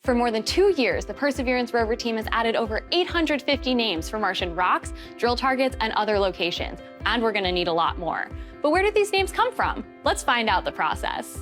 For more than 2 years, the Perseverance rover team has added over 850 names for Martian rocks, drill targets, and other locations, and we're gonna need a lot more. But where did these names come from? Let's find out the process.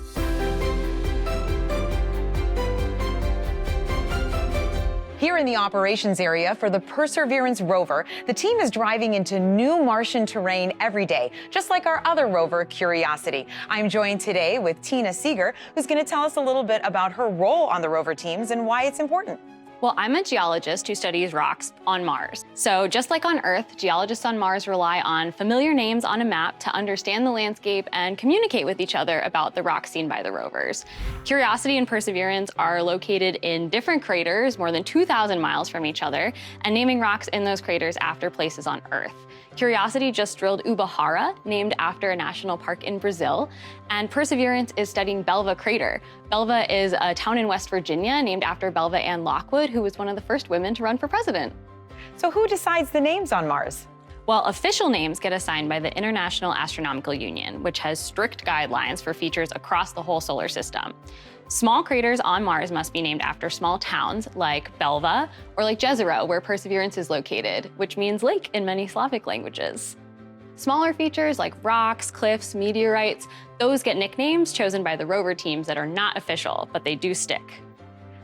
Here in the operations area for the Perseverance rover, the team is driving into new Martian terrain every day, just like our other rover, Curiosity. I'm joined today with Tina Seeger, who's going to tell us a little bit about her role on the rover teams and why it's important. Well, I'm a geologist who studies rocks on Mars. So just like on Earth, geologists on Mars rely on familiar names on a map to understand the landscape and communicate with each other about the rocks seen by the rovers. Curiosity and Perseverance are located in different craters, more than 2,000 miles from each other, and naming rocks in those craters after places on Earth. Curiosity just drilled Ubahara, named after a national park in Brazil, and Perseverance is studying Belva Crater. Belva is a town in West Virginia named after Belva Ann Lockwood, who was one of the first women to run for president. So who decides the names on Mars? Well, official names get assigned by the International Astronomical Union, which has strict guidelines for features across the whole solar system. Small craters on Mars must be named after small towns like Belva or like Jezero, where Perseverance is located, which means lake in many Slavic languages. Smaller features like rocks, cliffs, meteorites, those get nicknames chosen by the rover teams that are not official, but they do stick.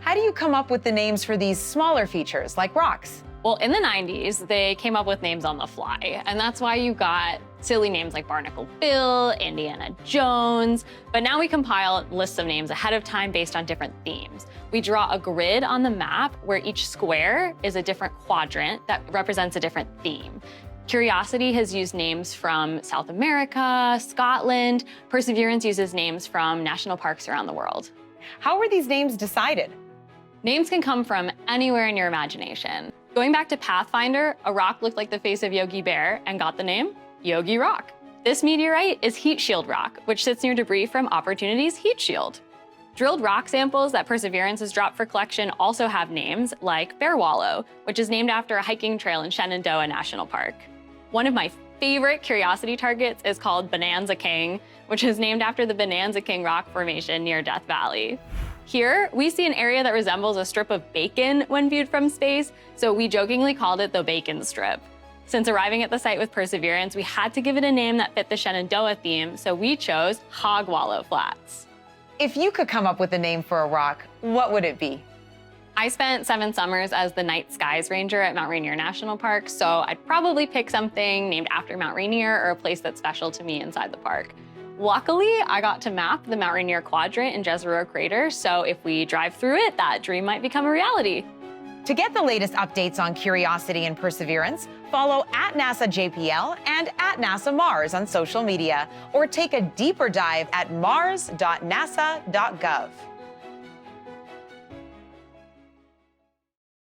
How do you come up with the names for these smaller features like rocks? Well, in the 90s, they came up with names on the fly, and that's why you got silly names like Barnacle Bill, Indiana Jones, but now we compile lists of names ahead of time based on different themes. We draw a grid on the map where each square is a different quadrant that represents a different theme. Curiosity has used names from South America, Scotland. Perseverance uses names from national parks around the world. How were these names decided? Names can come from anywhere in your imagination. Going back to Pathfinder, a rock looked like the face of Yogi Bear and got the name Yogi Rock. This meteorite is Heat Shield Rock, which sits near debris from Opportunity's heat shield. Drilled rock samples that Perseverance has dropped for collection also have names like Bear Wallow, which is named after a hiking trail in Shenandoah National Park. One of my favorite Curiosity targets is called Bonanza King, which is named after the Bonanza King rock formation near Death Valley. Here, we see an area that resembles a strip of bacon when viewed from space, so we jokingly called it the Bacon Strip. Since arriving at the site with Perseverance, we had to give it a name that fit the Shenandoah theme, so we chose Hog Wallow Flats. If you could come up with a name for a rock, what would it be? I spent 7 summers as the Night Skies Ranger at Mount Rainier National Park, so I'd probably pick something named after Mount Rainier or a place that's special to me inside the park. Luckily, I got to map the Mount Rainier quadrant in Jezero Crater, so if we drive through it, that dream might become a reality. To get the latest updates on Curiosity and Perseverance, follow @NASA JPL and @NASA Mars on social media, or take a deeper dive at mars.nasa.gov.